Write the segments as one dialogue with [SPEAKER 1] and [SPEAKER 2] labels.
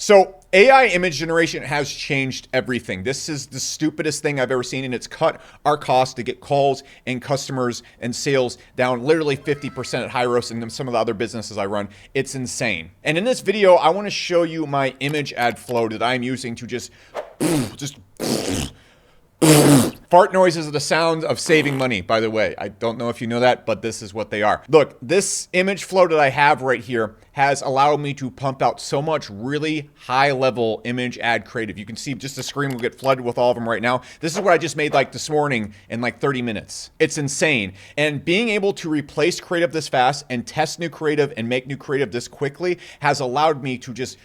[SPEAKER 1] So AI image generation has changed everything. This is the stupidest thing I've ever seen, and it's cut our cost to get calls and customers and sales down literally 50% at Hyros and some of the other businesses I run. It's insane. And in this video, I want to show you my image ad flow that I'm using to just fart noises are the sound of saving money, by the way. I don't know if you know that, but this is what they are. Look, this image flow that I have right here has allowed me to pump out so much really high-level image ad creative. You can see just the screen will get flooded with all of them right now. This is what I just made like this morning in like 30 minutes. It's insane. And being able to replace creative this fast and test new creative and make new creative this quickly has allowed me to just...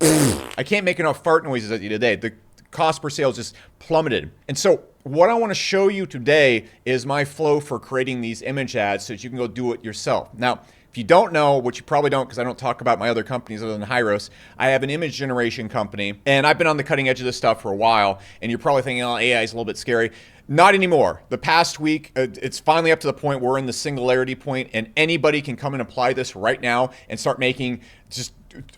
[SPEAKER 1] I can't make enough fart noises at you today. The cost per sale just plummeted. And so what I want to show you today is my flow for creating these image ads so that you can go do it yourself. Now, if you don't know, which you probably don't because I don't talk about my other companies other than Hyros, I have an image generation company, and I've been on the cutting edge of this stuff for a while, and you're probably thinking, oh, AI is a little bit scary. Not anymore. The past week, it's finally up to the point where we're in the singularity point, and anybody can come and apply this right now and start making just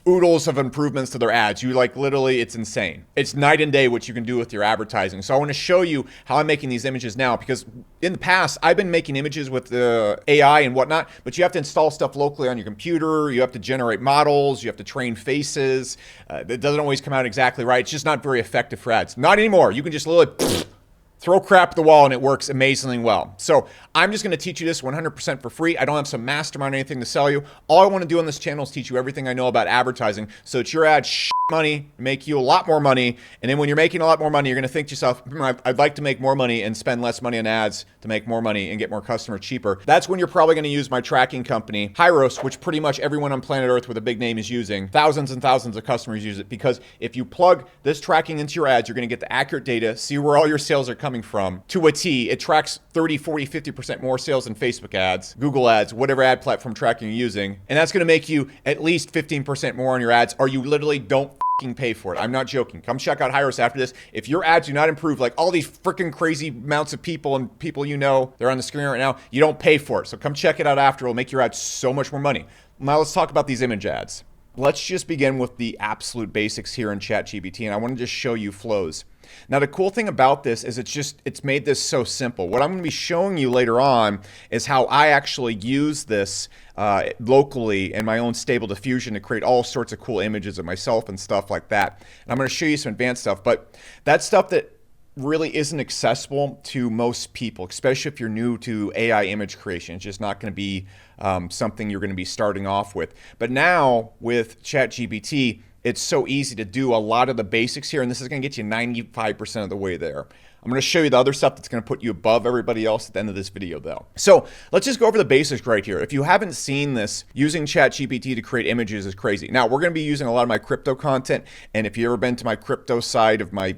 [SPEAKER 1] oodles of improvements to their ads. You like literally, it's insane. It's night and day what you can do with your advertising. So I want to show you how I'm making these images now, because in the past I've been making images with the AI and whatnot, but you have to install stuff locally on your computer. You have to generate models. You have to train faces. It doesn't always come out exactly right. It's just not very effective for ads. Not anymore. You can just literally throw crap at the wall and it works amazingly well. So I'm just going to teach you this 100% for free. I don't have some mastermind or anything to sell you. All I want to do on this channel is teach you everything I know about advertising so that your ads money, make you a lot more money. And then when you're making a lot more money, you're going to think to yourself, I'd like to make more money and spend less money on ads to make more money and get more customers cheaper. That's when you're probably going to use my tracking company, Hyros, which pretty much everyone on planet Earth with a big name is using. Thousands and thousands of customers use it because if you plug this tracking into your ads, you're going to get the accurate data, see where all your sales are coming from to a T. It tracks 30, 40, 50% more sales than Facebook ads, Google ads, whatever ad platform tracking you're using. And that's going to make you at least 15% more on your ads, or you literally don't pay for it. I'm not joking. Come check out Hyros after this. If your ads do not improve, like all these freaking crazy amounts of people and people you know, they're on the screen right now, you don't pay for it. So come check it out after. It'll make your ads so much more money. Now let's talk about these image ads. Let's just begin with the absolute basics here in ChatGPT, and I want to just show you flows. Now, the cool thing about this is it's made this so simple. What I'm going to be showing you later on is how I actually use this locally in my own Stable Diffusion to create all sorts of cool images of myself and stuff like that. And I'm going to show you some advanced stuff, but that's stuff that really isn't accessible to most people, especially if you're new to AI image creation. It's just not going to be something you're going to be starting off with. But now with ChatGPT, it's so easy to do a lot of the basics here, and this is going to get you 95% of the way there. I'm going to show you the other stuff that's going to put you above everybody else at the end of this video, though. So let's just go over the basics right here. If you haven't seen this, using ChatGPT to create images is crazy. Now, we're going to be using a lot of my crypto content, and if you've ever been to my crypto side of my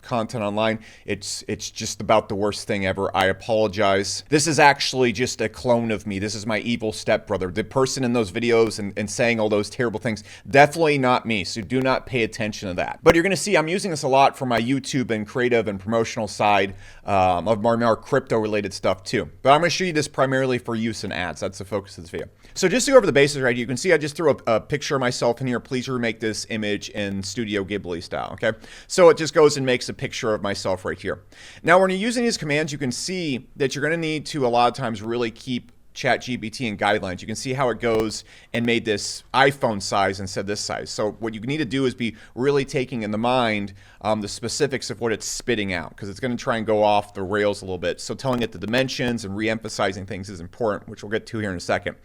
[SPEAKER 1] content online, it's just about the worst thing ever. I apologize. This is actually just a clone of me. This is my evil stepbrother. The person in those videos and saying all those terrible things, definitely not me. So do not pay attention to that. But you're going to see I'm using this a lot for my YouTube and creative and promotional side of more crypto related stuff too. But I'm going to show you this primarily for use in ads. That's the focus of this video. So just to go over the basics right, you can see I just threw a picture of myself in here. Please remake this image in Studio Ghibli style, okay? So it just goes and makes a picture of myself right here. Now, when you're using these commands, you can see that you're going to need to a lot of times really keep ChatGPT in guidelines. You can see how it goes and made this iPhone size instead of this size. So what you need to do is be really taking in the mind the specifics of what it's spitting out, because it's going to try and go off the rails a little bit. So telling it the dimensions and re-emphasizing things is important, which we'll get to here in a second.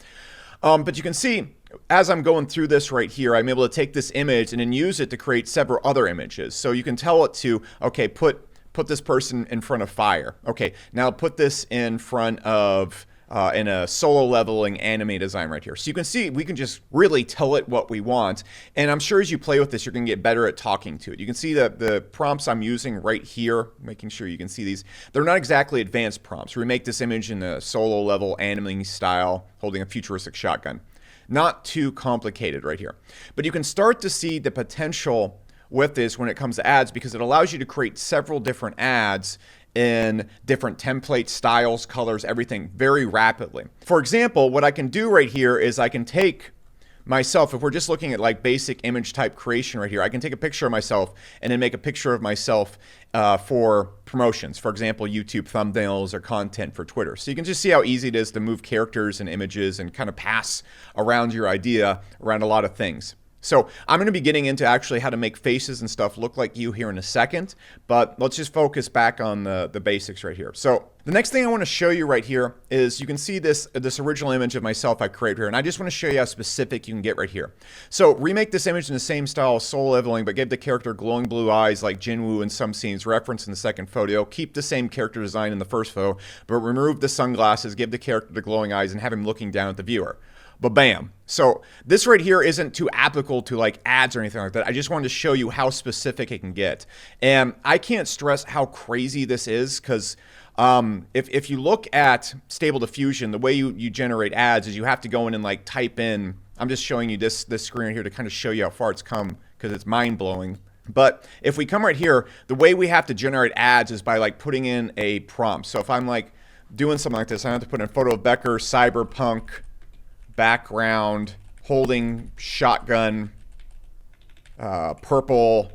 [SPEAKER 1] But you can see as I'm going through this right here, I'm able to take this image and then use it to create several other images. So you can tell it to, okay, put this person in front of fire. Okay, now put this in front of in a solo leveling anime design right here. So you can see we can just really tell it what we want. And I'm sure as you play with this, you're going to get better at talking to it. You can see that the prompts I'm using right here, making sure you can see these, they're not exactly advanced prompts. We make this image in a solo level anime style, holding a futuristic shotgun. Not too complicated right here. But you can start to see the potential with this when it comes to ads, because it allows you to create several different ads in different template styles, colors, everything very rapidly. For example, what I can do right here is I can take myself, if we're just looking at like basic image type creation right here, I can take a picture of myself and then make a picture of myself for promotions. For example, YouTube thumbnails or content for Twitter. So you can just see how easy it is to move characters and images and kind of pass around your idea around a lot of things. So I'm going to be getting into actually how to make faces and stuff look like you here in a second, but let's just focus back on the basics right here. So the next thing I want to show you right here is you can see this original image of myself I created here, and I just want to show you how specific you can get right here. So remake this image in the same style as Soul Leveling, but give the character glowing blue eyes like Jinwoo in some scenes referenced in the second photo. Keep the same character design in the first photo, but remove the sunglasses, give the character the glowing eyes, and have him looking down at the viewer. But bam. So this right here isn't too applicable to like ads or anything like that. I just wanted to show you how specific it can get. And I can't stress how crazy this is, because if you look at Stable Diffusion, the way you generate ads is you have to go in and like type in, I'm just showing you this screen right here to kind of show you how far it's come, because it's mind-blowing. But if we come right here, the way we have to generate ads is by like putting in a prompt. So if I'm like doing something like this, I have to put in a photo of Becker, cyberpunk, background, holding shotgun, purple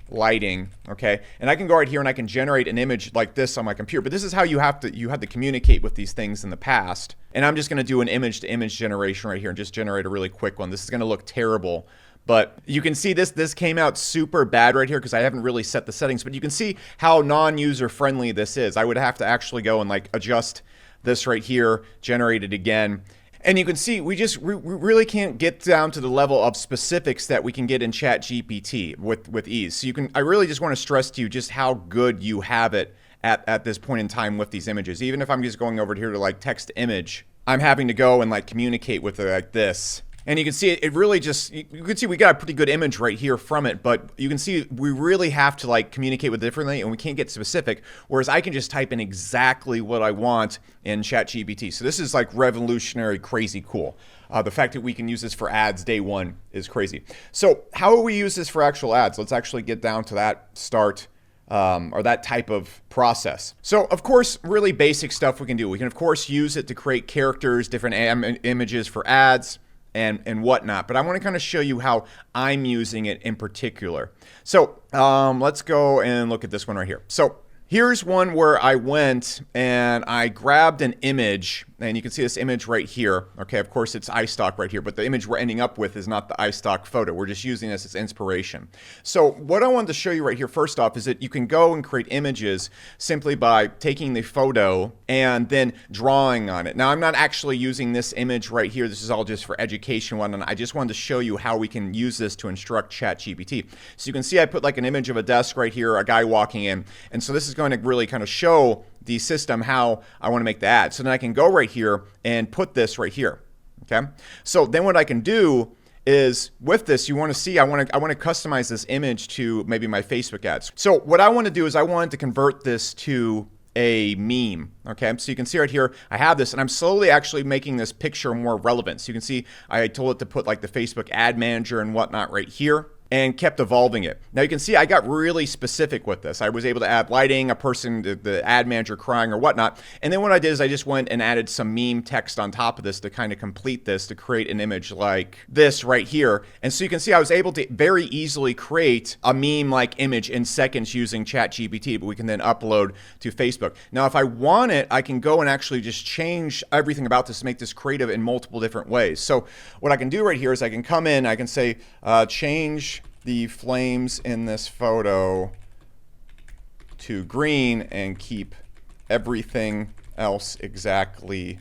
[SPEAKER 1] lighting, okay? And I can go right here and I can generate an image like this on my computer, but this is how you had to communicate with these things in the past. And I'm just gonna do an image to image generation right here and just generate a really quick one. This is gonna look terrible, but you can see this came out super bad right here because I haven't really set the settings, but you can see how non-user friendly this is. I would have to actually go and like adjust this right here, generate it again. And you can see we really can't get down to the level of specifics that we can get in ChatGPT with ease. So I really just want to stress to you just how good you have it at this point in time with these images. Even if I'm just going over here to like text image, I'm having to go and like communicate with it like this. And you can see it really just, you can see we got a pretty good image right here from it, but you can see we really have to like communicate with it differently, and we can't get specific, whereas I can just type in exactly what I want in ChatGPT. So this is like revolutionary, crazy cool. The fact that we can use this for ads day one is crazy. So how will we use this for actual ads? Let's actually get down to that start or that type of process. So of course, really basic stuff we can do. We can of course use it to create characters, different images for ads, and whatnot. But I want to kind of show you how I'm using it in particular. So let's go and look at this one right here. So here's one where I went and I grabbed an image, and you can see this image right here. Okay, of course it's iStock right here, but the image we're ending up with is not the iStock photo. We're just using this as inspiration. So what I wanted to show you right here first off is that you can go and create images simply by taking the photo and then drawing on it. Now I'm not actually using this image right here. This is all just for education one, and I just wanted to show you how we can use this to instruct ChatGPT. So you can see I put like an image of a desk right here, a guy walking in, and so this is going to really kind of show the system how I want to make the ad. So then I can go right here and put this right here. Okay. So then what I can do is with this, you want to see, I want to customize this image to maybe my Facebook ads. So what I want to do is I wanted to convert this to a meme. Okay, so you can see right here, I have this, and I'm slowly actually making this picture more relevant. So you can see I told it to put like the Facebook ad manager and whatnot right here, and kept evolving it. Now you can see I got really specific with this. I was able to add lighting, a person, the ad manager crying or whatnot. And then what I did is I just went and added some meme text on top of this to kind of complete this, to create an image like this right here. And so you can see I was able to very easily create a meme-like image in seconds using ChatGPT, but we can then upload to Facebook. Now if I want it, I can go and actually just change everything about this to make this creative in multiple different ways. So what I can do right here is I can come in, I can say change the flames in this photo to green and keep everything else exactly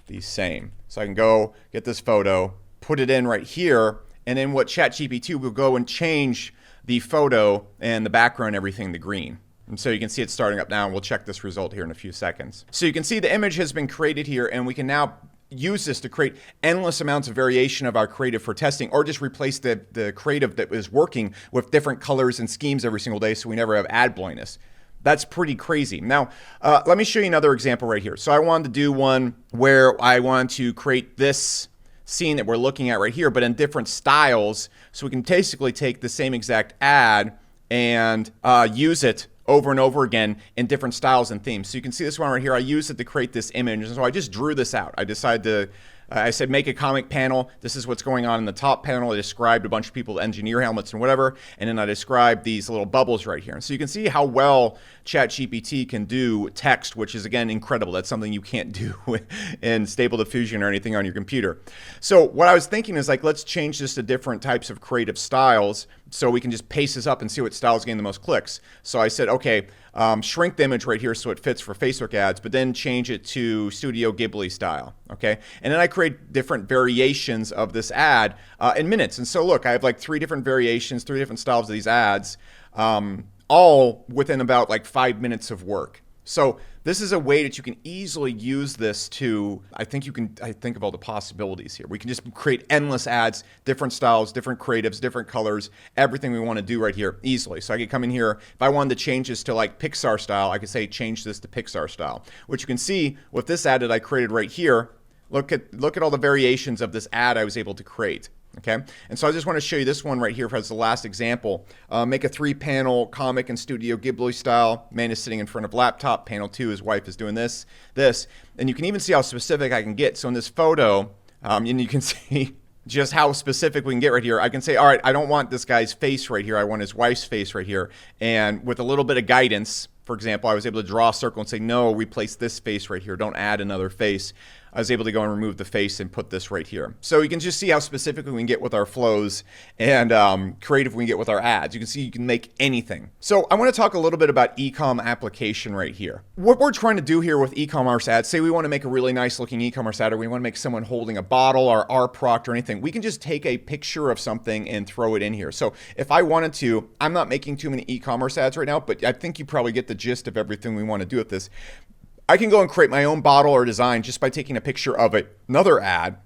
[SPEAKER 1] the same. So I can go get this photo, put it in right here, and then what ChatGPT will go and change the photo and the background, everything to green. And so you can see it starting up now, and we'll check this result here in a few seconds. So you can see the image has been created here, and we can now use this to create endless amounts of variation of our creative for testing, or just replace the creative that is working with different colors and schemes every single day so we never have ad blindness. That's pretty crazy. Now, let me show you another example right here. So I wanted to do one where I want to create this scene that we're looking at right here, but in different styles. So we can basically take the same exact ad and use it over and over again in different styles and themes. So you can see this one right here. I used it to create this image, and so I just drew this out. I decided to I said, make a comic panel. This is what's going on in the top panel. I described a bunch of people, engineer helmets and whatever. And then I described these little bubbles right here. And so you can see how well ChatGPT can do text, which is, again, incredible. That's something you can't do in Stable Diffusion or anything on your computer. So what I was thinking is, like, let's change this to different types of creative styles so we can just paste this up and see what styles gain the most clicks. So I said, okay, shrink the image right here so it fits for Facebook ads, but then change it to Studio Ghibli style, okay? And then I create different variations of this ad in minutes. And so look, I have like 3 different variations, 3 different styles of these ads, all within about like 5 minutes of work. So this is a way that you can easily use this to, I think of all the possibilities here. We can just create endless ads, different styles, different creatives, different colors, everything we want to do right here easily. So I could come in here, if I wanted to change this to like Pixar style, I could say change this to Pixar style, which you can see with this ad that I created right here. Look at all the variations of this ad I was able to create. Okay, and so I just want to show you this one right here as the last example. Make a 3-panel comic in Studio Ghibli style. Man is sitting in front of laptop. Panel 2, his wife is doing this. And you can even see how specific I can get. So in this photo, and you can see just how specific we can get right here. I can say, all right, I don't want this guy's face right here. I want his wife's face right here. And with a little bit of guidance, for example, I was able to draw a circle and say, no, replace this face right here. Don't add another face. I was able to go and remove the face and put this right here. So you can just see how specific we can get with our flows and creative we can get with our ads. You can see you can make anything. So I want to talk a little bit about e-com application right here. What we're trying to do here with e-commerce ads, say we want to make a really nice looking e-commerce ad, or we want to make someone holding a bottle or our product or anything, we can just take a picture of something and throw it in here. So if I wanted to, I'm not making too many e-commerce ads right now, but I think you probably get the gist of everything we want to do with this. I can go and create my own bottle or design just by taking a picture of another ad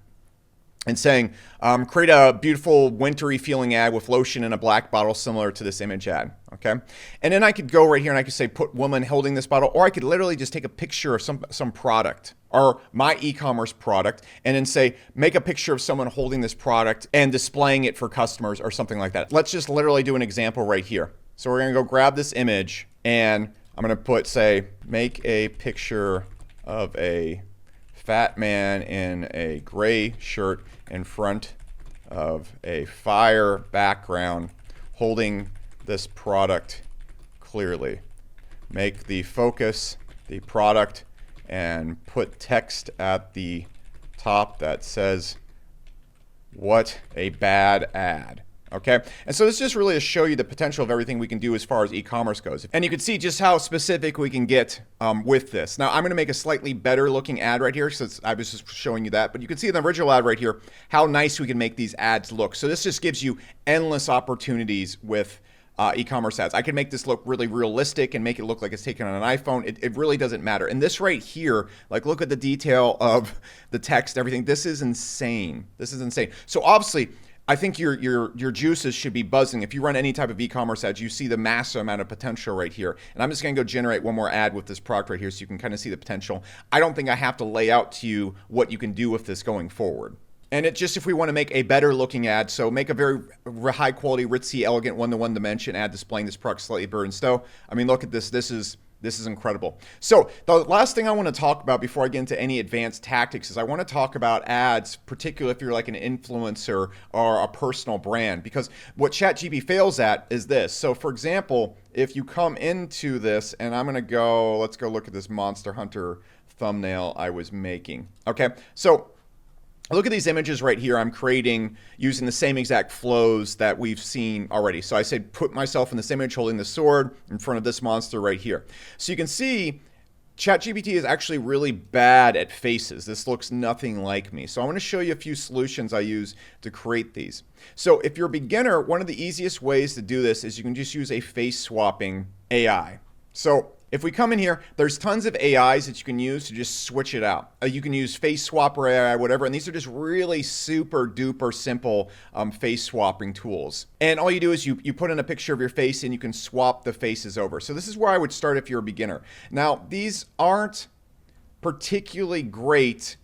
[SPEAKER 1] and saying, create a beautiful wintry feeling ad with lotion in a black bottle similar to this image ad, okay? And then I could go right here and I could say, put woman holding this bottle, or I could literally just take a picture of some product or my e-commerce product and then say, make a picture of someone holding this product and displaying it for customers or something like that. Let's just literally do an example right here. So we're gonna go grab this image and I'm going to say, make a picture of a fat man in a gray shirt in front of a fire background holding this product clearly. Make the focus the product and put text at the top that says, what a bad ad. Okay, and so this is just really to show you the potential of everything we can do as far as e-commerce goes. And you can see just how specific we can get with this. Now, I'm going to make a slightly better looking ad right here since I was just showing you that. But you can see in the original ad right here how nice we can make these ads look. So this just gives you endless opportunities with e-commerce ads. I can make this look really realistic and make it look like it's taken on an iPhone. It really doesn't matter. And this right here, like look at the detail of the text, everything. This is insane. This is insane. So obviously, I think your juices should be buzzing. If you run any type of e-commerce ads, you see the massive amount of potential right here. And I'm just going to go generate one more ad with this product right here so you can kind of see the potential. I don't think I have to lay out to you what you can do with this going forward. And it just, if we want to make a better looking ad, so make a very high quality, ritzy, elegant one-to-one dimension ad displaying this product slightly bird and stow. I mean, look at this. This is incredible. So the last thing I want to talk about before I get into any advanced tactics is I want to talk about ads, particularly if you're like an influencer or a personal brand, because what ChatGPT fails at is this. So for example, if you come into this and I'm going to go, let's go look at this Monster Hunter thumbnail I was making. Okay, so look at these images right here I'm creating using the same exact flows that we've seen already. So I said put myself in this image holding the sword in front of this monster right here. So you can see ChatGPT is actually really bad at faces. This looks nothing like me. So I want to show you a few solutions I use to create these. So if you're a beginner, one of the easiest ways to do this is you can just use a face swapping AI. So if we come in here, there's tons of AIs that you can use to just switch it out. You can use face swapper AI, whatever, and these are just really super duper simple face swapping tools. And all you do is you put in a picture of your face and you can swap the faces over. So this is where I would start if you're a beginner. Now, these aren't particularly great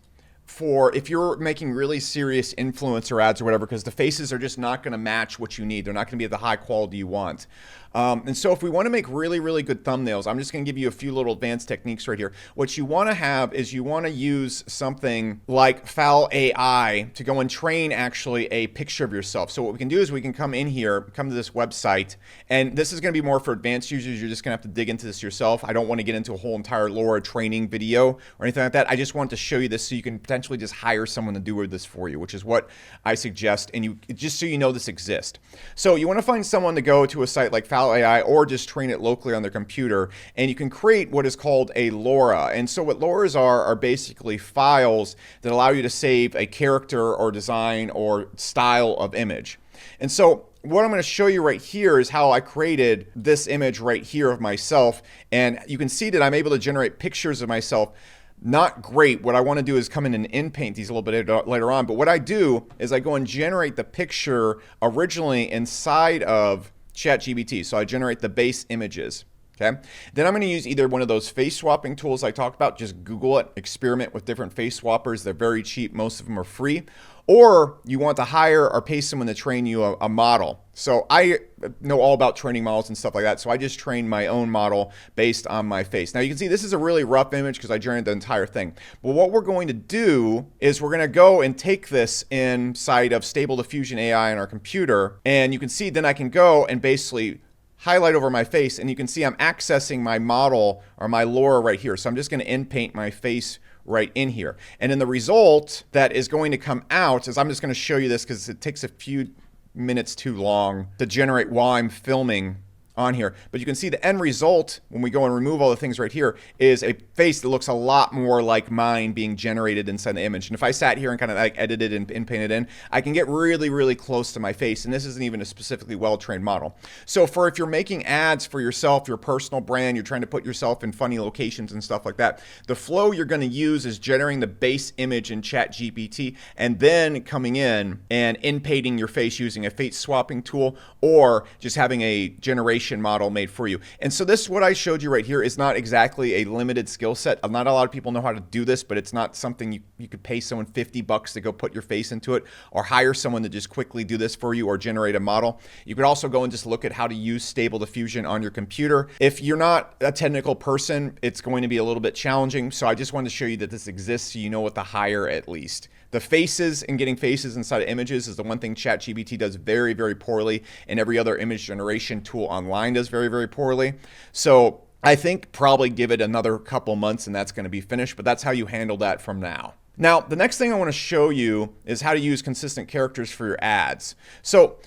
[SPEAKER 1] for if you're making really serious influencer ads or whatever, because the faces are just not going to match what you need. They're not going to be at the high quality you want. And so if we want to make really, really good thumbnails, I'm just going to give you a few little advanced techniques right here. What you want to have is you want to use something like Foul AI to go and train actually a picture of yourself. So what we can do is we can come in here, come to this website, and this is going to be more for advanced users. You're just going to have to dig into this yourself. I don't want to get into a whole entire LoRa training video or anything like that. I just want to show you this so you can potentially just hire someone to do this for you, which is what I suggest, and you just so you know this exists. So you want to find someone to go to a site like Foul AI or just train it locally on their computer, and you can create what is called a LoRa. And so what LoRas are basically files that allow you to save a character or design or style of image. And so what I'm going to show you right here is how I created this image right here of myself, and you can see that I'm able to generate pictures of myself. Not great. What I want to do is come in and in-paint these a little bit later on, but what I do is I go and generate the picture originally inside of ChatGPT. So I generate the base images. Okay. Then I'm going to use either one of those face swapping tools I talked about. Just Google it, experiment with different face swappers. They're very cheap. Most of them are free. Or you want to hire or pay someone to train you a model. So I know all about training models and stuff like that. So I just trained my own model based on my face. Now you can see this is a really rough image because I generated the entire thing. But what we're going to do is we're going to go and take this inside of Stable Diffusion AI on our computer. And you can see then I can go and basically highlight over my face, and you can see I'm accessing my model or my LoRa right here. So I'm just going to in-paint my face right in here. And then the result that is going to come out is, I'm just going to show you this because it takes a few minutes too long to generate while I'm filming on here. But you can see the end result when we go and remove all the things right here is a face that looks a lot more like mine being generated inside the image. And if I sat here and kind of like edited and painted in, I can get really, really close to my face. And this isn't even a specifically well-trained model. So for if you're making ads for yourself, your personal brand, you're trying to put yourself in funny locations and stuff like that, the flow you're going to use is generating the base image in ChatGPT and then coming in and in-painting your face using a face swapping tool or just having a generation model made for you. And so this, what I showed you right here, is not exactly a limited skill set. Not a lot of people know how to do this, but it's not something you could pay someone $50 to go put your face into it, or hire someone to just quickly do this for you or generate a model. You could also go and just look at how to use Stable Diffusion on your computer. If you're not a technical person, it's going to be a little bit challenging. So I just wanted to show you that this exists so you know what to hire at least. The faces and getting faces inside of images is the one thing ChatGPT does very, very poorly, and every other image generation tool online does very, very poorly. So I think probably give it another couple months and that's going to be finished, but that's how you handle that from now. Now, the next thing I want to show you is how to use consistent characters for your ads. So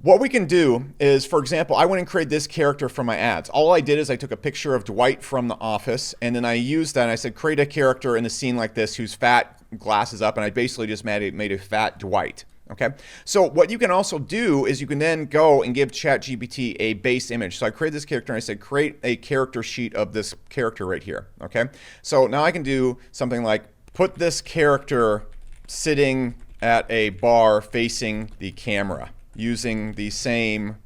[SPEAKER 1] what we can do is, for example, I went and created this character for my ads. All I did is I took a picture of Dwight from The Office, and then I used that and I said, create a character in a scene like this who's fat, glasses up, and I basically just made a fat Dwight. Okay, so what you can also do is you can then go and give ChatGPT a base image. So I created this character and I said, create a character sheet of this character right here. Okay, so now I can do something like put this character sitting at a bar facing the camera using the same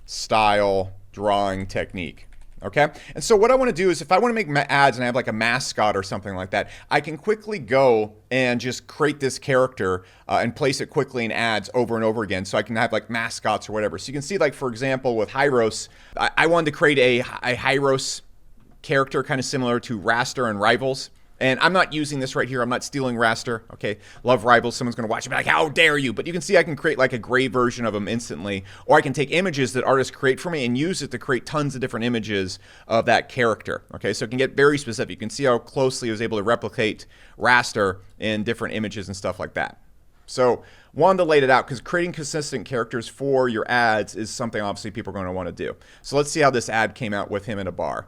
[SPEAKER 1] style drawing technique. Okay, and so what I want to do is, if I want to make ads and I have like a mascot or something like that, I can quickly go and just create this character and place it quickly in ads over and over again. So I can have like mascots or whatever. So you can see, like, for example, with Hyros, I wanted to create a Hyros character kind of similar to Raster and Rivals. And I'm not using this right here. I'm not stealing Raster. Okay, love Rivals. Someone's going to watch it and be like, how dare you? But you can see I can create like a gray version of them instantly. Or I can take images that artists create for me and use it to create tons of different images of that character. Okay, so it can get very specific. You can see how closely I was able to replicate Raster in different images and stuff like that. So wanted to lay it out because creating consistent characters for your ads is something obviously people are going to want to do. So let's see how this ad came out with him in a bar.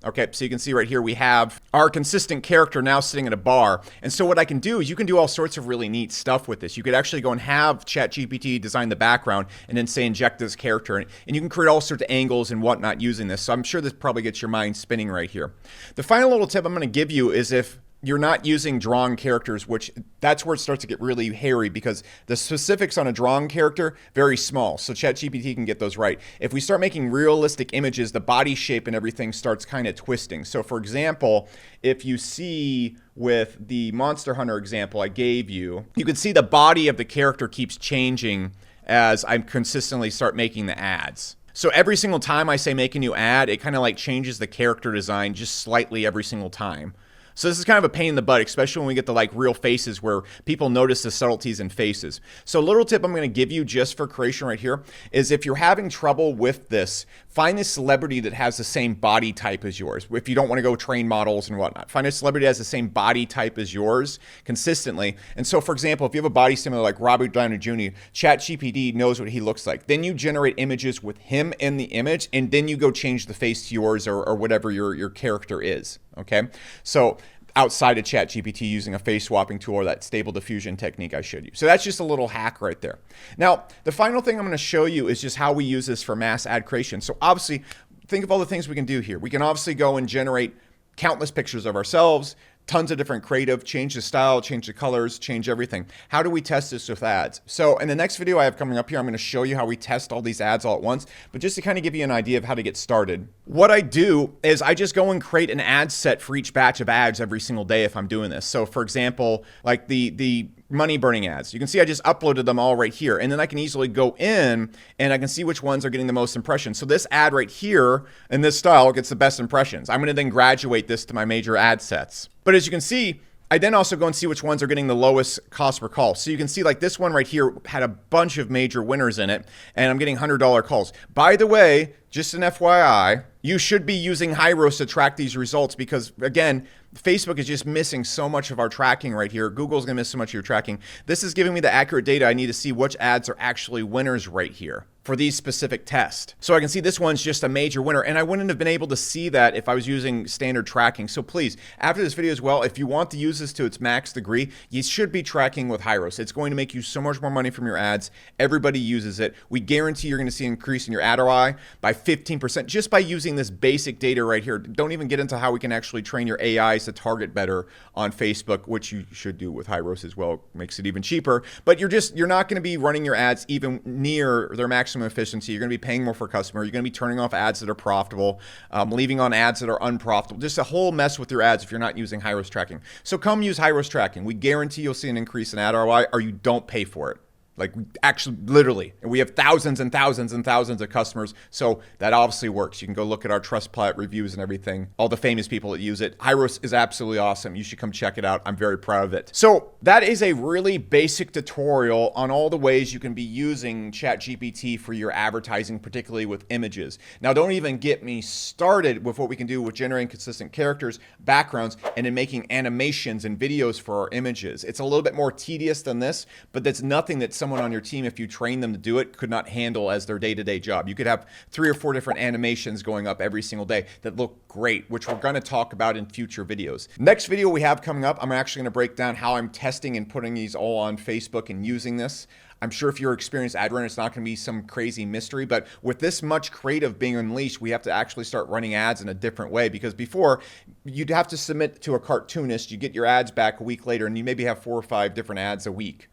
[SPEAKER 1] Okay, so you can see right here we have our consistent character now sitting at a bar. And so what I can do is you can do all sorts of really neat stuff with this. You could actually go and have ChatGPT design the background and then say inject this character. And you can create all sorts of angles and whatnot using this. So I'm sure this probably gets your mind spinning right here. The final little tip I'm going to give you is, if you're not using drawn characters, which that's where it starts to get really hairy, because the specifics on a drawn character, very small. So ChatGPT can get those right. If we start making realistic images, the body shape and everything starts kind of twisting. So for example, if you see with the Monster Hunter example I gave you, you can see the body of the character keeps changing as I consistently start making the ads. So every single time I say make a new ad, it kind of like changes the character design just slightly every single time. So this is kind of a pain in the butt, especially when we get to like real faces where people notice the subtleties in faces. So a little tip I'm going to give you just for creation right here is if you're having trouble with this, find a celebrity that has the same body type as yours. If you don't want to go train models and whatnot, find a celebrity that has the same body type as yours consistently. And so, for example, if you have a body similar like Robert Downey Jr., ChatGPT knows what he looks like. Then you generate images with him in the image, and then you go change the face to yours or whatever your character is. Okay, so outside of ChatGPT using a face swapping tool or that stable diffusion technique I showed you. So that's just a little hack right there. Now, the final thing I'm going to show you is just how we use this for mass ad creation. So obviously, think of all the things we can do here. We can obviously go and generate countless pictures of ourselves, tons of different creative, change the style, change the colors, change everything. How do we test this with ads? So in the next video I have coming up here, I'm going to show you how we test all these ads all at once, but just to kind of give you an idea of how to get started. What I do is I just go and create an ad set for each batch of ads every single day if I'm doing this. So for example, like the money burning ads. You can see I just uploaded them all right here, and then I can easily go in and I can see which ones are getting the most impressions. So this ad right here in this style gets the best impressions. I'm going to then graduate this to my major ad sets. But as you can see, I then also go and see which ones are getting the lowest cost per call. So you can see like this one right here had a bunch of major winners in it, and I'm getting $100 calls. By the way, just an FYI, you should be using Hyros to track these results because, again, Facebook is just missing so much of our tracking right here. Google's going to miss so much of your tracking. This is giving me the accurate data I need to see which ads are actually winners right here for these specific tests. So I can see this one's just a major winner, and I wouldn't have been able to see that if I was using standard tracking. So please, after this video as well, if you want to use this to its max degree, you should be tracking with Hyros. It's going to make you so much more money from your ads. Everybody uses it. We guarantee you're going to see an increase in your ad ROI by 15% just by using this basic data right here. Don't even get into how we can actually train your AIs to target better on Facebook, which you should do with Hyros as well. It makes it even cheaper. But you're not going to be running your ads even near their maximum efficiency. You're going to be paying more for customer. You're going to be turning off ads that are profitable, leaving on ads that are unprofitable. Just a whole mess with your ads if you're not using Hyros tracking. So come use Hyros tracking. We guarantee you'll see an increase in ad ROI, or you don't pay for it. Like actually, literally, and we have thousands and thousands and thousands of customers. So that obviously works. You can go look at our Trustpilot reviews and everything. All the famous people that use it. Hyros is absolutely awesome. You should come check it out. I'm very proud of it. So that is a really basic tutorial on all the ways you can be using ChatGPT for your advertising, particularly with images. Now, don't even get me started with what we can do with generating consistent characters, backgrounds, and in making animations and videos for our images. It's a little bit more tedious than this, but that's nothing that someone on your team, if you train them to do it, could not handle as their day-to-day job. You could have 3 or 4 different animations going up every single day that look great, which we're going to talk about in future videos. Next video we have coming up, I'm actually going to break down how I'm testing and putting these all on Facebook and using this. I'm sure if you're an experienced ad runner, it's not going to be some crazy mystery, but with this much creative being unleashed, we have to actually start running ads in a different way, because before you'd have to submit to a cartoonist, you get your ads back a week later, and you maybe have 4 or 5 different ads a week.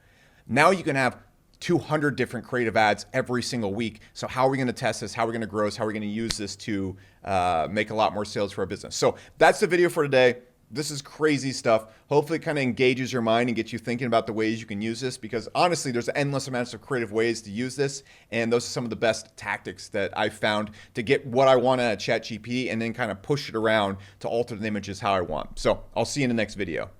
[SPEAKER 1] Now you can have 200 different creative ads every single week. So how are we going to test this? How are we going to grow this? How are we going to use this to make a lot more sales for our business? So that's the video for today. This is crazy stuff. Hopefully it kind of engages your mind and gets you thinking about the ways you can use this, because honestly, there's endless amounts of creative ways to use this. And those are some of the best tactics that I've found to get what I want out of ChatGPT and then kind of push it around to alter the images how I want. So I'll see you in the next video.